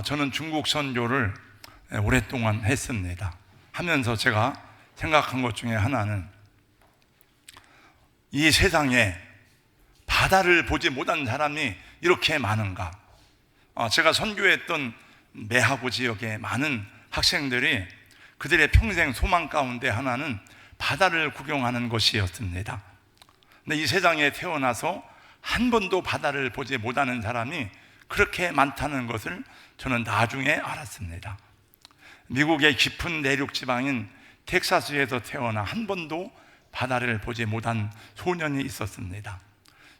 저는 중국 선교를 오랫동안 했습니다. 하면서 제가 생각한 것 중에 하나는 이 세상에 바다를 보지 못한 사람이 이렇게 많은가? 제가 선교했던 매하고 지역의 많은 학생들이 그들의 평생 소망 가운데 하나는 바다를 구경하는 것이었습니다. 근데 이 세상에 태어나서 한 번도 바다를 보지 못하는 사람이 그렇게 많다는 것을 저는 나중에 알았습니다. 미국의 깊은 내륙 지방인 텍사스에서 태어나 한 번도 바다를 보지 못한 소년이 있었습니다.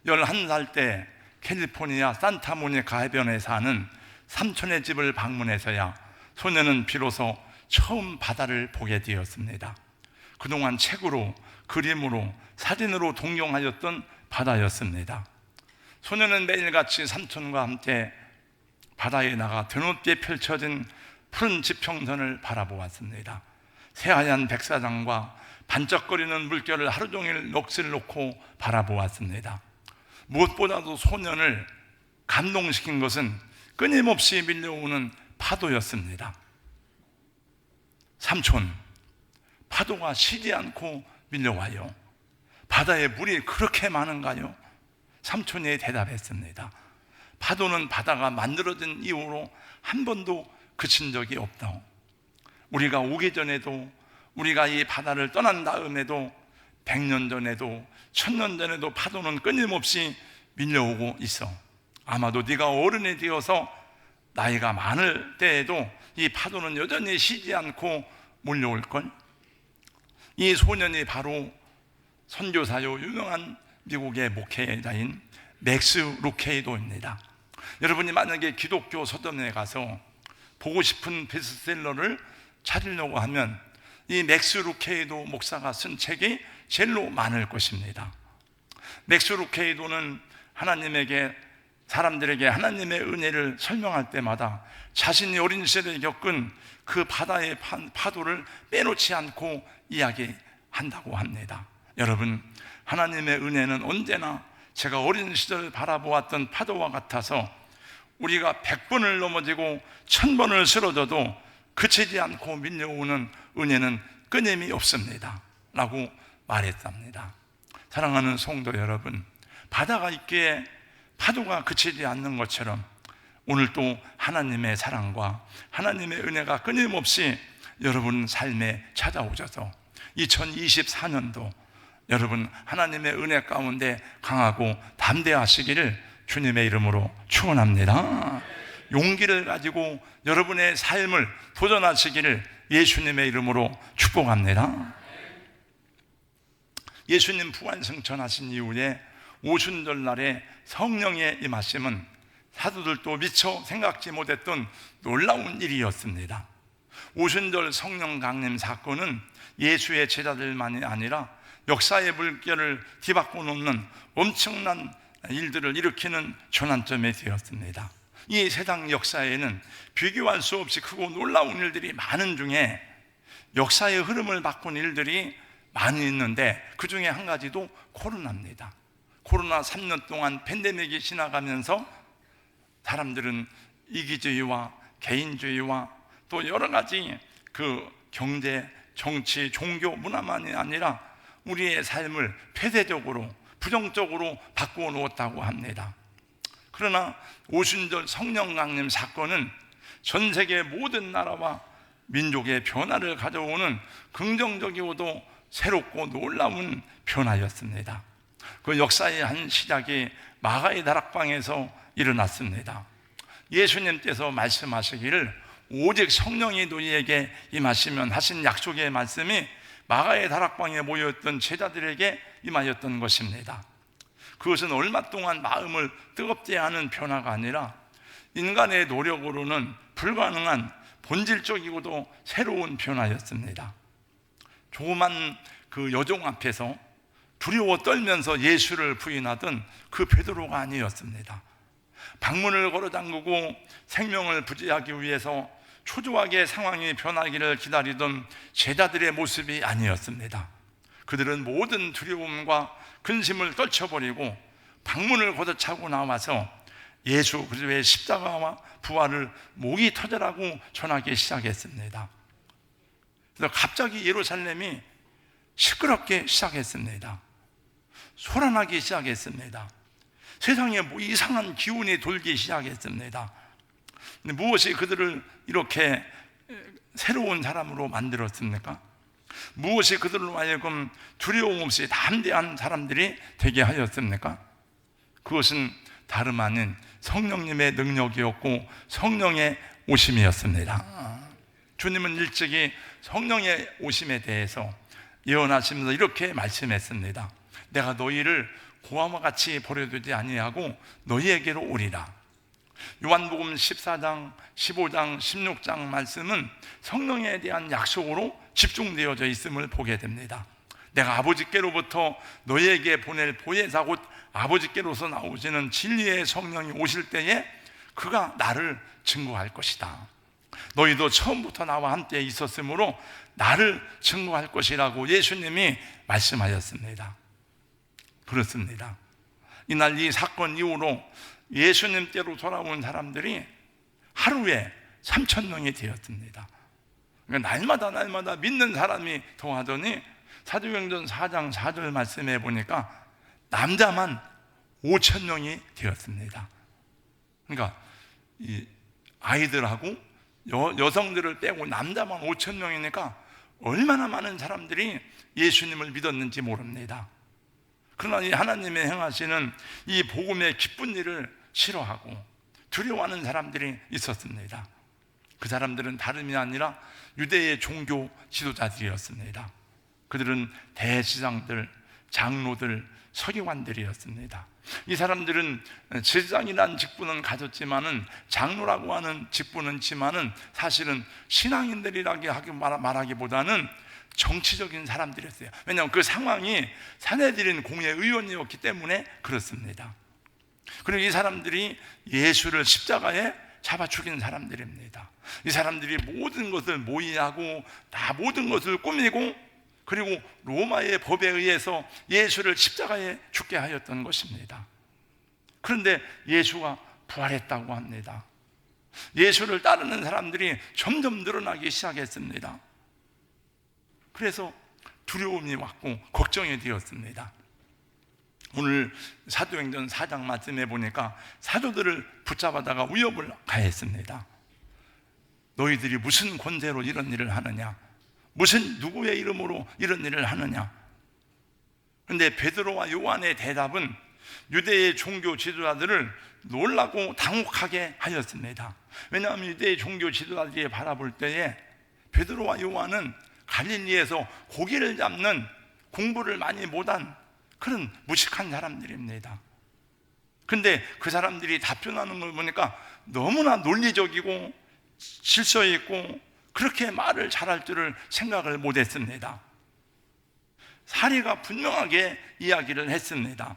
11살 때 캘리포니아 산타모니카 해변에 사는 삼촌의 집을 방문해서야 소년은 비로소 처음 바다를 보게 되었습니다. 그동안 책으로, 그림으로, 사진으로 동경하였던 바다였습니다. 소년은 매일같이 삼촌과 함께 바다에 나가 드높게 펼쳐진 푸른 지평선을 바라보았습니다. 새하얀 백사장과 반짝거리는 물결을 하루 종일 넋을 놓고 바라보았습니다. 무엇보다도 소년을 감동시킨 것은 끊임없이 밀려오는 파도였습니다. 삼촌, 파도가 쉬지 않고 밀려와요. 바다에 물이 그렇게 많은가요? 삼촌이 대답했습니다. 파도는 바다가 만들어진 이후로 한 번도 그친 적이 없다. 우리가 오기 전에도, 우리가 이 바다를 떠난 다음에도, 100년 전에도, 1000년 전에도 파도는 끊임없이 밀려오고 있어. 아마도 네가 어른이 되어서 나이가 많을 때에도 이 파도는 여전히 쉬지 않고 몰려올걸. 이 소년이 바로 선교사요 유명한 미국의 목회자인 맥스 루케이도입니다. 여러분이 만약에 기독교 서점에 가서 보고 싶은 베스트셀러를 찾으려고 하면 이 맥스 루케이도 목사가 쓴 책이 제일로 많을 것입니다. 맥스 루케이도는 하나님에게, 사람들에게 하나님의 은혜를 설명할 때마다 자신이 어린 시절에 겪은 그 바다의 파도를 빼놓지 않고 이야기한다고 합니다. 여러분, 하나님의 은혜는 언제나 제가 어린 시절 바라보았던 파도와 같아서 우리가 100번을 넘어지고 1000번을 쓰러져도 그치지 않고 밀려오는 은혜는 끊임이 없습니다 라고 말했답니다. 사랑하는 성도 여러분, 바다가 있기에 파도가 그치지 않는 것처럼 오늘도 하나님의 사랑과 하나님의 은혜가 끊임없이 여러분 삶에 찾아오셔서 2024년도 여러분 하나님의 은혜 가운데 강하고 담대하시기를 주님의 이름으로 축원합니다. 용기를 가지고 여러분의 삶을 도전하시기를 예수님의 이름으로 축복합니다. 예수님 부활승천하신 이후에 오순절날에 성령의 임하심은 사도들도 미처 생각지 못했던 놀라운 일이었습니다. 오순절 성령 강림 사건은 예수의 제자들만이 아니라 역사의 물결을 뒤바꿔 놓는 엄청난 일들을 일으키는 전환점이 되었습니다. 이 세상 역사에는 비교할 수 없이 크고 놀라운 일들이 많은 중에 역사의 흐름을 바꾼 일들이 많이 있는데 그 중에 한 가지도 코로나입니다. 코로나 3년 동안 팬데믹이 지나가면서 사람들은 이기주의와 개인주의와 또 여러 가지 그 경제, 정치, 종교, 문화만이 아니라 우리의 삶을 폐쇄적으로, 부정적으로 바꾸어 놓았다고 합니다. 그러나 오순절 성령 강림 사건은 전 세계 모든 나라와 민족의 변화를 가져오는 긍정적이고도 새롭고 놀라운 변화였습니다. 그 역사의 한 시작이 마가의 다락방에서 일어났습니다. 예수님께서 말씀하시기를 오직 성령이 너희에게 임하시면 하신 약속의 말씀이 마가의 다락방에 모여있던 제자들에게 임하였던 것입니다. 그것은 얼마 동안 마음을 뜨겁게 하는 변화가 아니라 인간의 노력으로는 불가능한 본질적이고도 새로운 변화였습니다. 조그만 그 여종 앞에서 두려워 떨면서 예수를 부인하던 그 베드로가 아니었습니다. 방문을 걸어 잠그고 생명을 부지하기 위해서 초조하게 상황이 변하기를 기다리던 제자들의 모습이 아니었습니다. 그들은 모든 두려움과 근심을 떨쳐버리고 방문을 걷어차고 나와서 예수 그리스도의 십자가와 부활을 목이 터져라고 전하기 시작했습니다. 그래서 갑자기 예루살렘이 시끄럽게 시작했습니다. 소란하기 시작했습니다. 세상에 뭐 이상한 기운이 돌기 시작했습니다. 근데 무엇이 그들을 이렇게 새로운 사람으로 만들었습니까? 무엇이 그들로 하여금 두려움 없이 담대한 사람들이 되게 하였습니까? 그것은 다름 아닌 성령님의 능력이었고 성령의 오심이었습니다. 주님은 일찍이 성령의 오심에 대해서 예언하시면서 이렇게 말씀했습니다. 내가 너희를 고아와 같이 버려두지 아니하고 너희에게로 오리라. 요한복음 14장, 15장, 16장 말씀은 성령에 대한 약속으로 집중되어져 있음을 보게 됩니다. 내가 아버지께로부터 너희에게 보낼 보혜사 곧 아버지께로서 나오시는 진리의 성령이 오실 때에 그가 나를 증거할 것이다. 너희도 처음부터 나와 함께 있었으므로 나를 증거할 것이라고 예수님이 말씀하셨습니다. 그렇습니다. 이날 이 사건 이후로 예수님께로 돌아온 사람들이 하루에 3,000명이 되었습니다. 그러니까 날마다 믿는 사람이 더하더니 사도행전 4장 4절 말씀해 보니까 남자만 5,000명이 되었습니다. 그러니까 이 아이들하고 여성들을 빼고 남자만 5,000명이니까 얼마나 많은 사람들이 예수님을 믿었는지 모릅니다. 그러나 이 하나님의 행하시는 이 복음의 기쁜 일을 싫어하고 두려워하는 사람들이 있었습니다. 그 사람들은 다름이 아니라 유대의 종교 지도자들이었습니다. 그들은 대제사장들, 장로들, 서기관들이었습니다. 이 사람들은 제사장이라는 직분은 가졌지만은 장로라고 하는 직분은 있지만은 사실은 신앙인들이라고 말하기보다는 정치적인 사람들이었어요. 왜냐하면 그 상황이 사내들인 공회의원이었기 때문에 그렇습니다. 그리고 이 사람들이 예수를 십자가에 잡아 죽인 사람들입니다. 이 사람들이 모든 것을 모의하고 다 모든 것을 꾸미고 그리고 로마의 법에 의해서 예수를 십자가에 죽게 하였던 것입니다. 그런데 예수가 부활했다고 합니다. 예수를 따르는 사람들이 점점 늘어나기 시작했습니다. 그래서 두려움이 왔고 걱정이 되었습니다. 오늘 사도행전 4장 말씀해 보니까 사도들을 붙잡아다가 위협을 가했습니다. 너희들이 무슨 권세로 이런 일을 하느냐? 무슨 누구의 이름으로 이런 일을 하느냐? 그런데 베드로와 요한의 대답은 유대의 종교 지도자들을 놀라고 당혹하게 하였습니다. 왜냐하면 유대의 종교 지도자들이 바라볼 때에 베드로와 요한은 갈릴리에서 고기를 잡는 공부를 많이 못한 그런 무식한 사람들입니다. 근데 그 사람들이 답변하는 걸 보니까 너무나 논리적이고 질서 있고 그렇게 말을 잘할 줄을 생각을 못했습니다. 사리가 분명하게 이야기를 했습니다.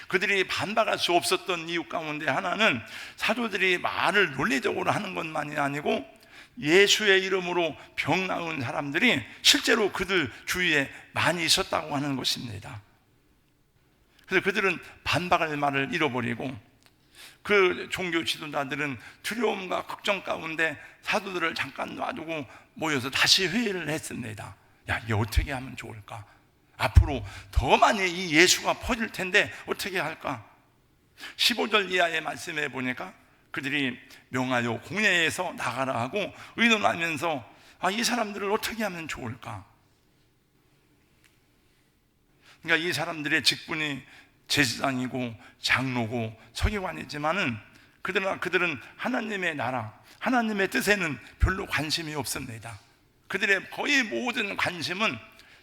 그들이 반박할 수 없었던 이유 가운데 하나는 사도들이 말을 논리적으로 하는 것만이 아니고 예수의 이름으로 병 나은 사람들이 실제로 그들 주위에 많이 있었다고 하는 것입니다. 그래서 그들은 반박할 말을 잃어버리고 그 종교 지도자들은 두려움과 걱정 가운데 사도들을 잠깐 놔두고 모여서 다시 회의를 했습니다. 야, 이게 어떻게 하면 좋을까? 앞으로 더 많이 이 예수가 퍼질 텐데 어떻게 할까? 15절 이하의 말씀에 보니까 그들이 명하여 공회에서 나가라 하고 의논하면서 이 사람들을 어떻게 하면 좋을까? 그러니까 이 사람들의 직분이 제사장이고 장로고 서기관이지만은 그들은 하나님의 나라, 하나님의 뜻에는 별로 관심이 없습니다. 그들의 거의 모든 관심은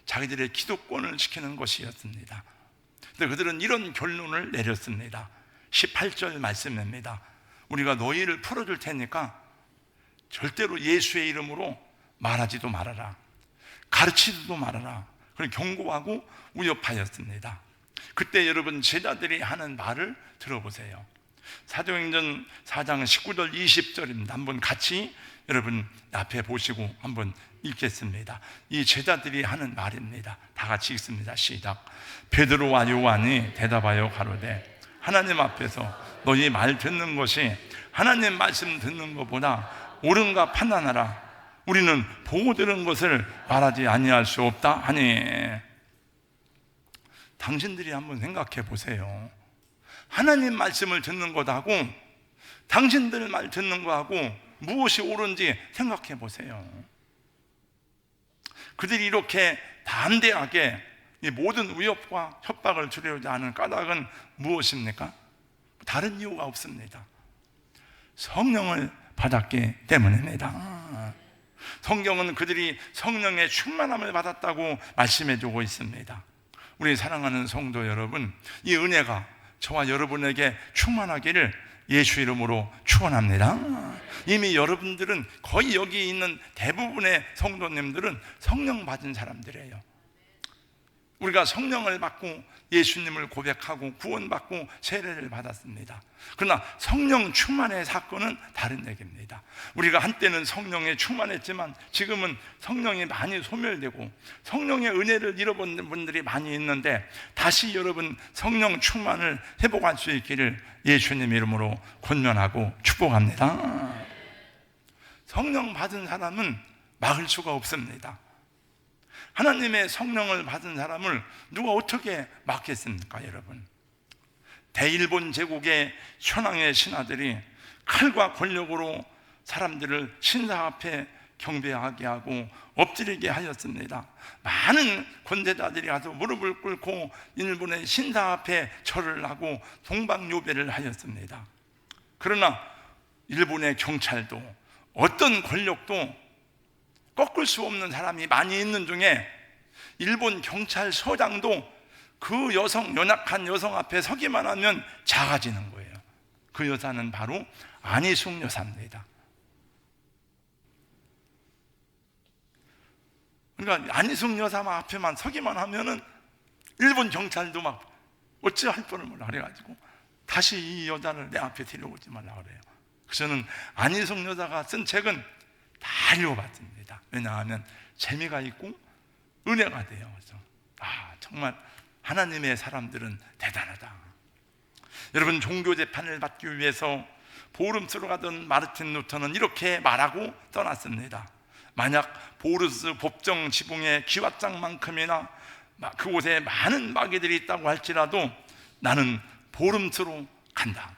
자기들의 기득권을 지키는 것이었습니다. 근데 그들은 이런 결론을 내렸습니다. 18절 말씀입니다. 우리가 너희를 풀어줄 테니까 절대로 예수의 이름으로 말하지도 말아라, 가르치지도 말아라. 그리고 경고하고 위협하였습니다. 그때 여러분 제자들이 하는 말을 들어보세요. 사도행전 4장 19절 20절입니다. 한번 같이 여러분 앞에 보시고 한번 읽겠습니다. 이 제자들이 하는 말입니다. 다 같이 읽습니다. 시작. 베드로와 요한이 대답하여 가로되 하나님 앞에서 너희 말 듣는 것이 하나님 말씀 듣는 것보다 옳은가 판단하라. 우리는 보고 들은 것을 말하지 아니할 수 없다 하니. 당신들이 한번 생각해 보세요. 하나님 말씀을 듣는 것하고 당신들 말 듣는 것하고 무엇이 옳은지 생각해 보세요. 그들이 이렇게 담대하게 이 모든 위협과 협박을 주려고 하는 까닭은 무엇입니까? 다른 이유가 없습니다. 성령을 받았기 때문입니다. 성경은 그들이 성령의 충만함을 받았다고 말씀해 주고 있습니다. 우리 사랑하는 성도 여러분, 이 은혜가 저와 여러분에게 충만하기를 예수 이름으로 축원합니다. 이미 여러분들은 거의 여기 있는 대부분의 성도님들은 성령 받은 사람들이에요. 우리가 성령을 받고 예수님을 고백하고 구원받고 세례를 받았습니다. 그러나 성령 충만의 사건은 다른 얘기입니다. 우리가 한때는 성령에 충만했지만 지금은 성령이 많이 소멸되고 성령의 은혜를 잃어버린 분들이 많이 있는데, 다시 여러분 성령 충만을 회복할 수 있기를 예수님 이름으로 권면하고 축복합니다. 성령 받은 사람은 막을 수가 없습니다. 하나님의 성령을 받은 사람을 누가 어떻게 막겠습니까, 여러분? 대일본 제국의 현황의 신하들이 칼과 권력으로 사람들을 신사 앞에 경배하게 하고 엎드리게 하였습니다. 많은 권세자들이 가서 무릎을 꿇고 일본의 신사 앞에 절을 하고 동방요배를 하였습니다. 그러나 일본의 경찰도 어떤 권력도 꺾을 수 없는 사람이 많이 있는 중에 일본 경찰서장도 그 여성, 연약한 여성 앞에 서기만 하면 작아지는 거예요. 그 여자는 바로 안희숙 여사입니다. 그러니까 안희숙 여사 앞에만 서기만 하면은 일본 경찰도 막 어찌할 뻔을 몰라 그래가지고 다시 이 여자를 내 앞에 데려오지 말라 그래요. 그래서는 안희숙 여사가 쓴 책은 다 읽어봤습니다. 왜냐하면 재미가 있고 은혜가 돼요. 그래서 정말 하나님의 사람들은 대단하다. 여러분, 종교 재판을 받기 위해서 보름스로 가던 마르틴 루터는 이렇게 말하고 떠났습니다. 만약 보르스 법정 지붕의 기왓장만큼이나 그곳에 많은 마귀들이 있다고 할지라도 나는 보름스로 간다.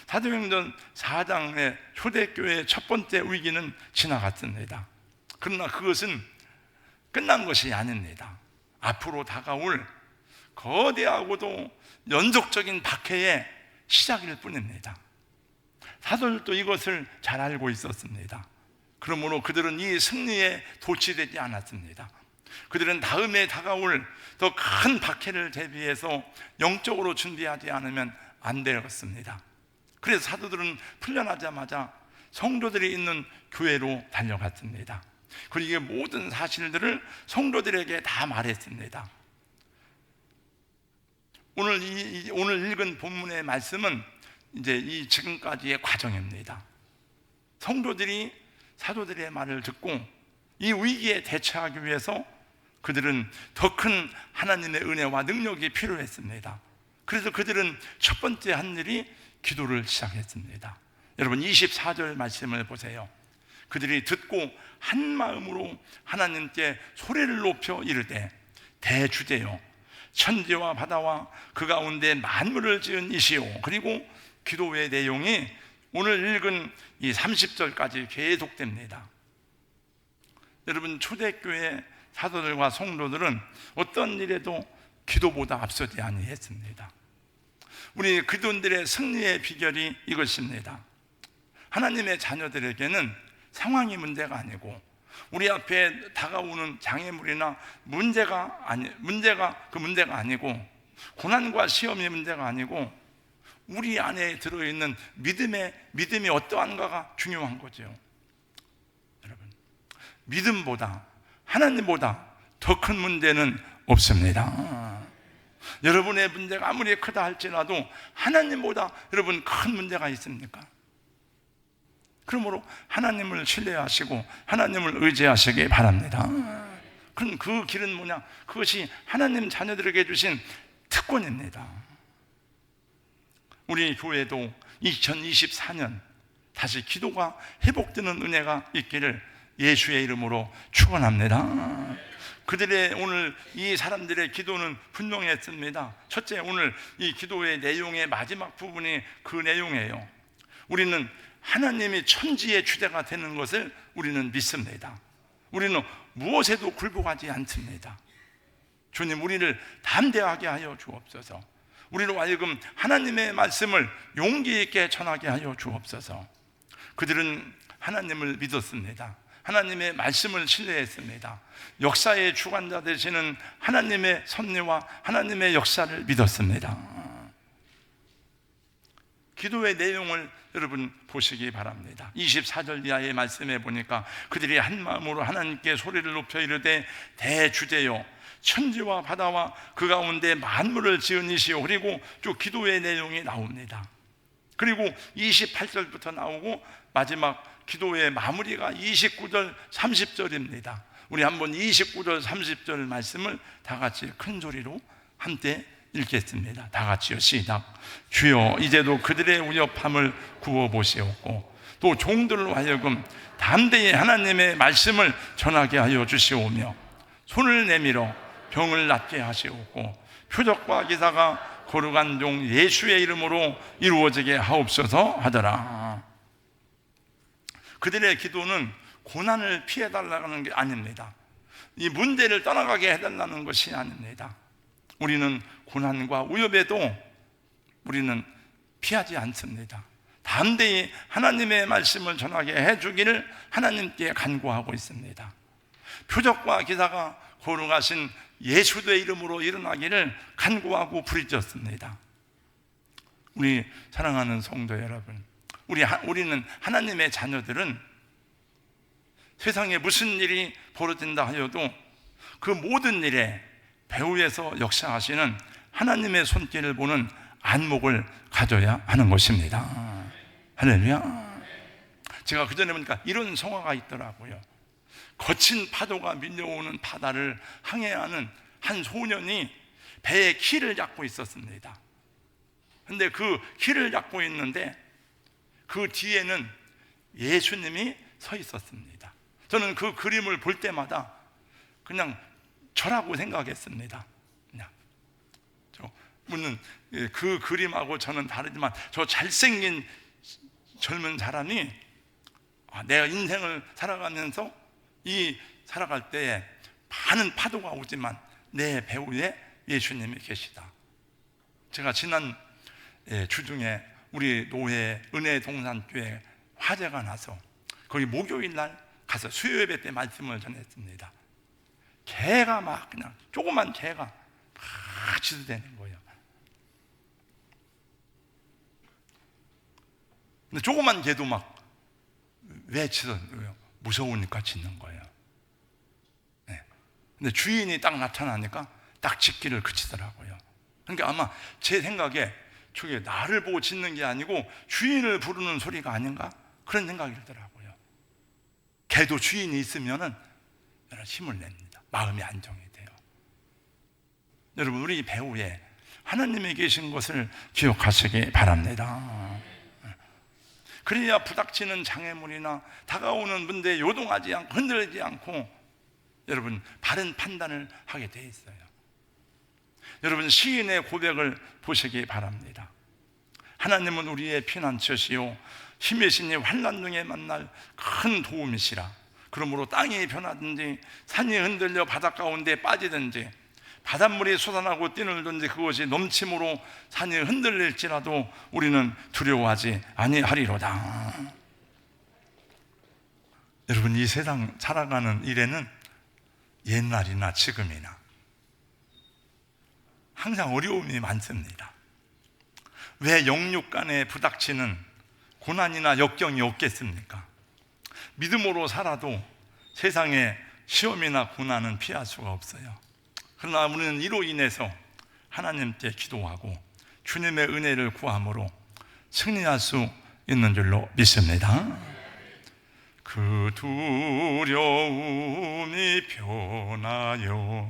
사도행전 4장의 초대교회의 첫 번째 위기는 지나갔습니다. 그러나 그것은 끝난 것이 아닙니다. 앞으로 다가올 거대하고도 연속적인 박해의 시작일 뿐입니다. 사도들도 이것을 잘 알고 있었습니다. 그러므로 그들은 이 승리에 도취되지 않았습니다. 그들은 다음에 다가올 더 큰 박해를 대비해서 영적으로 준비하지 않으면 안 되었습니다. 그래서 사도들은 풀려나자마자 성도들이 있는 교회로 달려갔습니다. 그리고 이 모든 사실들을 성도들에게 다 말했습니다. 오늘 읽은 본문의 말씀은 이제 이 지금까지의 과정입니다. 성도들이 사도들의 말을 듣고 이 위기에 대처하기 위해서 그들은 더 큰 하나님의 은혜와 능력이 필요했습니다. 그래서 그들은 첫 번째 한 일이 기도를 시작했습니다. 여러분, 24절 말씀을 보세요. 그들이 듣고 한 마음으로 하나님께 소리를 높여 이르되, 대주제여 천지와 바다와 그 가운데 만물을 지은 이시오. 그리고 기도의 내용이 오늘 읽은 이 30절까지 계속됩니다. 여러분, 초대교회 사도들과 성도들은 어떤 일에도 기도보다 앞서지 아니했습니다. 우리 그들의 승리의 비결이 이것입니다. 하나님의 자녀들에게는 상황이 문제가 아니고 우리 앞에 다가오는 장애물이나 문제가 아니고 고난과 시험이 문제가 아니고 우리 안에 들어있는 믿음이 어떠한가가 중요한 거죠. 여러분, 믿음보다 하나님보다 더 큰 문제는 없습니다. 여러분의 문제가 아무리 크다 할지라도 하나님보다 여러분 큰 문제가 있습니까? 그러므로 하나님을 신뢰하시고 하나님을 의지하시기 바랍니다. 그럼 그 길은 뭐냐? 그것이 하나님 자녀들에게 주신 특권입니다. 우리 교회도 2024년 다시 기도가 회복되는 은혜가 있기를 예수의 이름으로 축원합니다. 그들의 오늘 이 사람들의 기도는 분명했습니다. 첫째, 오늘 이 기도의 내용의 마지막 부분이 그 내용이에요. 우리는 하나님이 천지의 주대가 되는 것을 우리는 믿습니다. 우리는 무엇에도 굴복하지 않습니다. 주님, 우리를 담대하게 하여 주옵소서. 우리로 하여금 하나님의 말씀을 용기 있게 전하게 하여 주옵소서. 그들은 하나님을 믿었습니다. 하나님의 말씀을 신뢰했습니다. 역사의 주관자 되시는 하나님의 섭리와 하나님의 역사를 믿었습니다. 기도의 내용을 여러분 보시기 바랍니다. 24절 이하의 말씀에 보니까 그들이 한 마음으로 하나님께 소리를 높여 이르되 대주제여 천지와 바다와 그 가운데 만물을 지은 이시오. 그리고 쭉 기도의 내용이 나옵니다. 그리고 28절부터 나오고 마지막 기도의 마무리가 29절 30절입니다 우리 한번 29절 30절 말씀을 다 같이 큰 소리로 함께 읽겠습니다. 다 같이요. 시작. 주여 이제도 그들의 위협함을 구워보시옵고 또 종들로 하여금 담대히 하나님의 말씀을 전하게 하여 주시오며 손을 내밀어 병을 낫게 하시옵고 표적과 기사가 거룩한 종 예수의 이름으로 이루어지게 하옵소서 하더라. 그들의 기도는 고난을 피해달라는 게 아닙니다. 이 문제를 떠나가게 해달라는 것이 아닙니다. 우리는 고난과 위협에도 우리는 피하지 않습니다. 담대히 하나님의 말씀을 전하게 해주기를 하나님께 간구하고 있습니다. 표적과 기사가 거룩하신 예수의 이름으로 일어나기를 간구하고 부르짖었습니다. 우리 사랑하는 성도 여러분, 우리는 하나님의 자녀들은 세상에 무슨 일이 벌어진다 하여도 그 모든 일에 배후에서 역사하시는 하나님의 손길을 보는 안목을 가져야 하는 것입니다. 할렐루야. 제가 그전에 보니까 이런 성화가 있더라고요. 거친 파도가 밀려오는 바다를 항해하는 한 소년이 배에 키를 잡고 있었습니다. 근데 그 키를 잡고 있는데 그 뒤에는 예수님이 서 있었습니다. 저는 그 그림을 볼 때마다 그냥 저라고 생각했습니다. 그냥 물론 그 그림하고 저는 다르지만 저 잘생긴 젊은 사람이 내가 인생을 살아가면서 살아갈 때에 많은 파도가 오지만 내 배후에 예수님이 계시다. 제가 지난 주중에 우리 노회 은혜동산교회 화재가 나서 거기 목요일 날 가서 수요예배 때 말씀을 전했습니다. 개가 막 그냥 조그만 개가 막 짖어대는 거예요. 근데 조그만 개도 막 왜 짖어요? 무서우니까 짖는 거예요. 네. 근데 주인이 딱 나타나니까 딱 짖기를 그치더라고요. 그러니까 아마 제 생각에 저게 나를 보고 짖는 게 아니고 주인을 부르는 소리가 아닌가? 그런 생각이 들더라고요. 개도 주인이 있으면은 힘을 냅니다. 마음이 안정이 돼요. 여러분, 우리 배후에 하나님이 계신 것을 기억하시기 바랍니다. 그래야 부닥치는 장애물이나 다가오는 문제에 요동하지 않고 흔들리지 않고 여러분 바른 판단을 하게 돼 있어요. 여러분, 시인의 고백을 보시기 바랍니다. 하나님은 우리의 피난처시요 힘의 신이 환난 중에 만날 큰 도움이시라. 그러므로 땅이 변하든지 산이 흔들려 바닷 가운데 빠지든지 바닷물이 솟아나고 뛰놀든지 그것이 넘침으로 산이 흔들릴지라도 우리는 두려워하지 아니하리로다. 여러분, 이 세상 살아가는 일에는 옛날이나 지금이나 항상 어려움이 많습니다. 왜 영육 간에 부닥치는 고난이나 역경이 없겠습니까? 믿음으로 살아도 세상에 시험이나 고난은 피할 수가 없어요. 그러나 우리는 이로 인해서 하나님께 기도하고 주님의 은혜를 구함으로 승리할 수 있는 줄로 믿습니다. 그 두려움이 변하여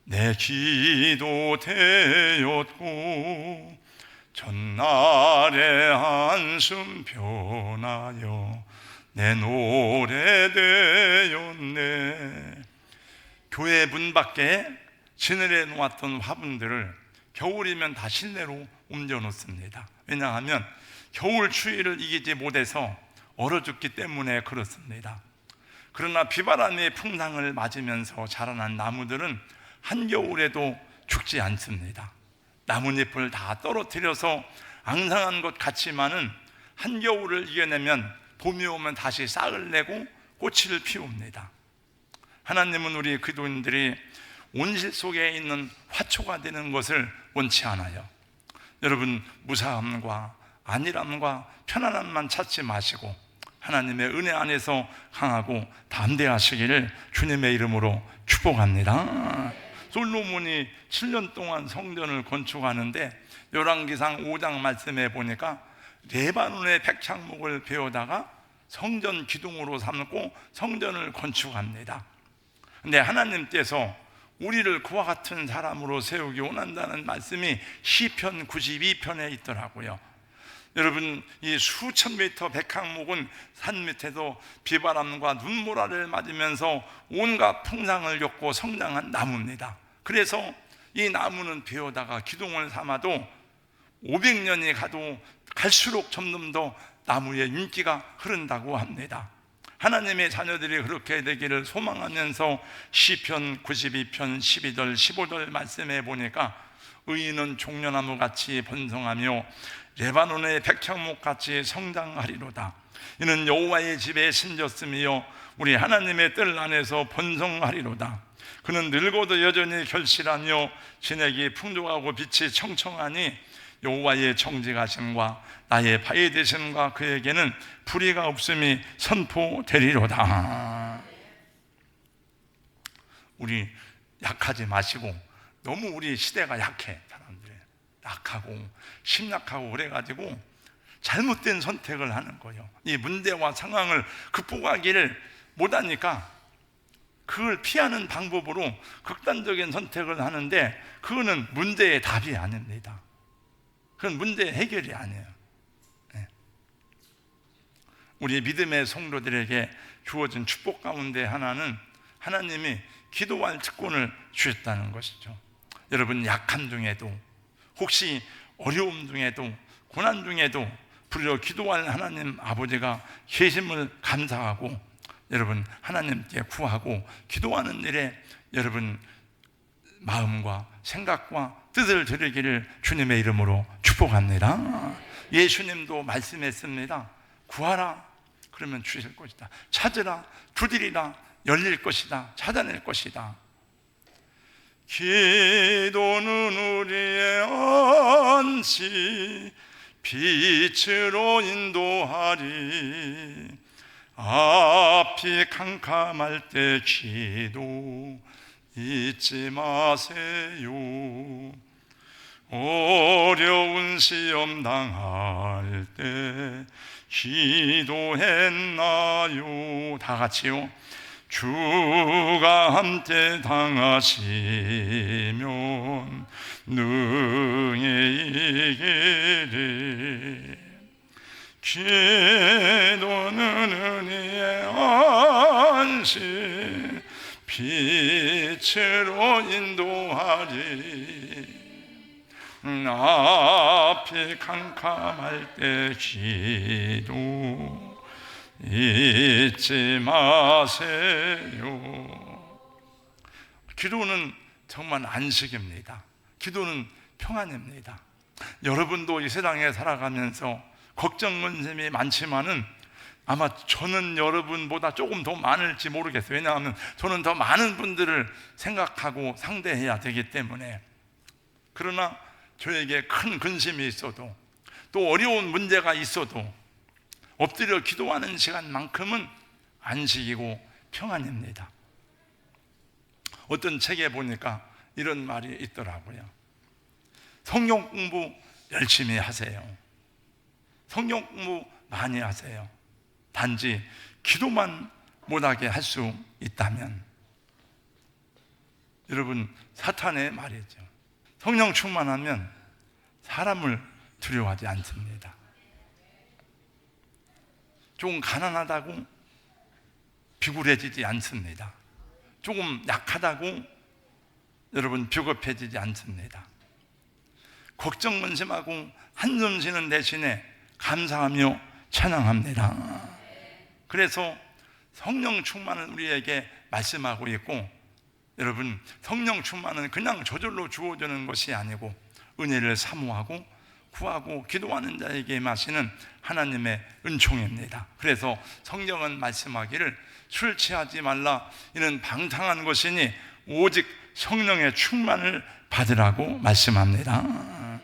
내 기도 되었고 전날의 한숨 변하여 내 노래 되었네. 교회 문 밖에 지늘해 놓았던 화분들을 겨울이면 다 실내로 옮겨 놓습니다. 왜냐하면 겨울 추위를 이기지 못해서 얼어 죽기 때문에 그렇습니다. 그러나 비바람의 풍랑을 맞으면서 자라난 나무들은 한겨울에도 죽지 않습니다. 나뭇잎을 다 떨어뜨려서 앙상한 것 같지만은 한겨울을 이겨내면 봄이 오면 다시 싹을 내고 꽃을 피웁니다. 하나님은 우리 기도인들이 온실 속에 있는 화초가 되는 것을 원치 않아요. 여러분, 무사함과 안일함과 편안함만 찾지 마시고 하나님의 은혜 안에서 강하고 담대하시기를 주님의 이름으로 축복합니다. 솔로몬이 7년 동안 성전을 건축하는데 열왕기상 5장 말씀에 보니까 레바논의 백향목을 베어다가 성전 기둥으로 삼고 성전을 건축합니다. 근데 하나님께서 우리를 그와 같은 사람으로 세우기 원한다는 말씀이 시편 92편에 있더라고요. 여러분, 이 수천 미터 백향목은 산 밑에도 비바람과 눈보라를 맞으면서 온갖 풍랑을 겪고 성장한 나무입니다. 그래서 이 나무는 베어다가 기둥을 삼아도 500년이 가도 갈수록 점점 더 나무의 윤기가 흐른다고 합니다. 하나님의 자녀들이 그렇게 되기를 소망하면서 시편 92편 12절 15절 말씀해 보니까 의인은 종려나무같이 번성하며 레바논의 백향목같이 성장하리로다. 이는 여호와의 집에 심졌으며 우리 하나님의 뜰 안에서 번성하리로다. 그는 늙어도 여전히 결실하며 진액이 풍족하고 빛이 청청하니 여호와의 정직하심과 나의 바위 되심과 그에게는 불의가 없음이 선포되리로다. 우리 약하지 마시고, 너무 우리 시대가 약해. 사람들이 약하고 심약하고 그래가지고 잘못된 선택을 하는 거예요. 이 문제와 상황을 극복하기를 못하니까 그걸 피하는 방법으로 극단적인 선택을 하는데, 그거는 문제의 답이 아닙니다. 그건 문제 해결이 아니에요. 우리 믿음의 성도들에게 주어진 축복 가운데 하나는 하나님이 기도할 특권을 주셨다는 것이죠. 여러분, 약함 중에도, 혹시 어려움 중에도, 고난 중에도 불러 기도할 하나님 아버지가 계심을 감사하고 여러분 하나님께 구하고 기도하는 일에 여러분 마음과 생각과 뜻을 드리기를 주님의 이름으로 축복합니다. 예수님도 말씀했습니다. 구하라, 그러면 주실 것이다. 찾으라, 두드리라, 열릴 것이다. 찾아낼 것이다. 기도는 우리의 안시 빛으로 인도하리. 앞이 캄캄할 때 기도 잊지 마세요. 어려운 시험 당할 때 기도했나요? 다 같이요. 주가 함께 당하시면 능히 이기리. 기도는 은혜의 안시 빛으로 인도하리. 앞이 캄캄할 때 기도 잊지 마세요. 기도는 정말 안식입니다. 기도는 평안입니다. 여러분도 이 세상에 살아가면서 걱정 근심이 많지만은 아마 저는 여러분보다 조금 더 많을지 모르겠어요. 왜냐하면 저는 더 많은 분들을 생각하고 상대해야 되기 때문에. 그러나 저에게 큰 근심이 있어도 또 어려운 문제가 있어도 엎드려 기도하는 시간만큼은 안식이고 평안입니다. 어떤 책에 보니까 이런 말이 있더라고요. 성경 공부 열심히 하세요. 성경 공부 많이 하세요. 단지 기도만 못하게 할 수 있다면. 여러분, 사탄의 말이죠. 성령 충만하면 사람을 두려워하지 않습니다. 조금 가난하다고 비굴해지지 않습니다. 조금 약하다고 여러분 비겁해지지 않습니다. 걱정 근심하고 한숨 쉬는 대신에 감사하며 찬양합니다. 그래서 성령 충만은 우리에게 말씀하고 있고, 여러분 성령 충만은 그냥 저절로 주어지는 것이 아니고 은혜를 사모하고 구하고 기도하는 자에게 마시는 하나님의 은총입니다. 그래서 성경은 말씀하기를 술 취하지 말라, 이는 방탕한 것이니 오직 성령의 충만을 받으라고 말씀합니다.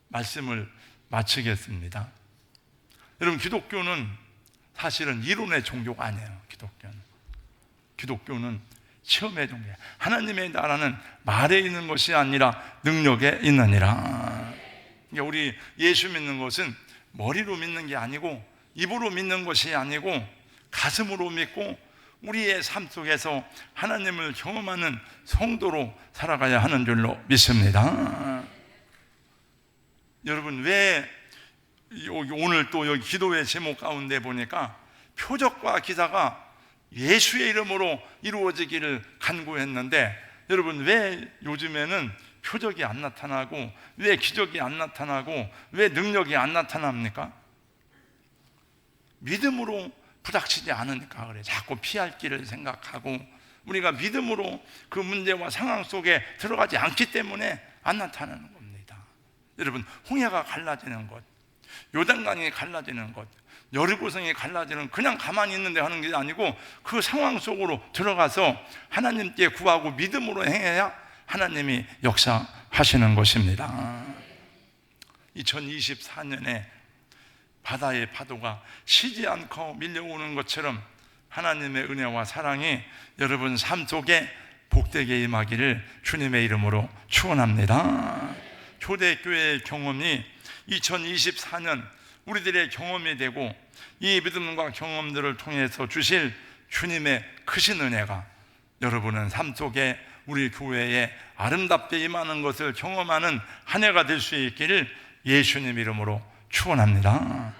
말씀을 마치겠습니다. 여러분, 기독교는 사실은 이론의 종교가 아니에요. 기독교는 체험의 종교예요. 하나님의 나라는 말에 있는 것이 아니라 능력에 있느니라. 그러니까 우리 예수 믿는 것은 머리로 믿는 게 아니고, 입으로 믿는 것이 아니고, 가슴으로 믿고 우리의 삶 속에서 하나님을 경험하는 성도로 살아가야 하는 줄로 믿습니다. 여러분, 왜 오늘 또 여기 기도의 제목 가운데 보니까 표적과 기사가 예수의 이름으로 이루어지기를 간구했는데, 여러분 왜 요즘에는 표적이 안 나타나고, 왜 기적이 안 나타나고, 왜 능력이 안 나타납니까? 믿음으로 부닥치지 않으니까 그래. 자꾸 피할 길을 생각하고, 우리가 믿음으로 그 문제와 상황 속에 들어가지 않기 때문에 안 나타나는 겁니다. 여러분, 홍해가 갈라지는 것, 요단강이 갈라지는 것, 여리고성이 갈라지는, 그냥 가만히 있는데 하는 게 아니고 그 상황 속으로 들어가서 하나님께 구하고 믿음으로 행해야 하나님이 역사하시는 것입니다. 2024년에 바다의 파도가 쉬지 않고 밀려오는 것처럼 하나님의 은혜와 사랑이 여러분 삶 속에 복되게 임하기를 주님의 이름으로 축원합니다. 초대교회의 경험이 2024년 우리들의 경험이 되고, 이 믿음과 경험들을 통해서 주실 주님의 크신 은혜가 여러분은 삶 속에 우리 교회에 아름답게 임하는 것을 경험하는 한 해가 될 수 있기를 예수님 이름으로 축원합니다.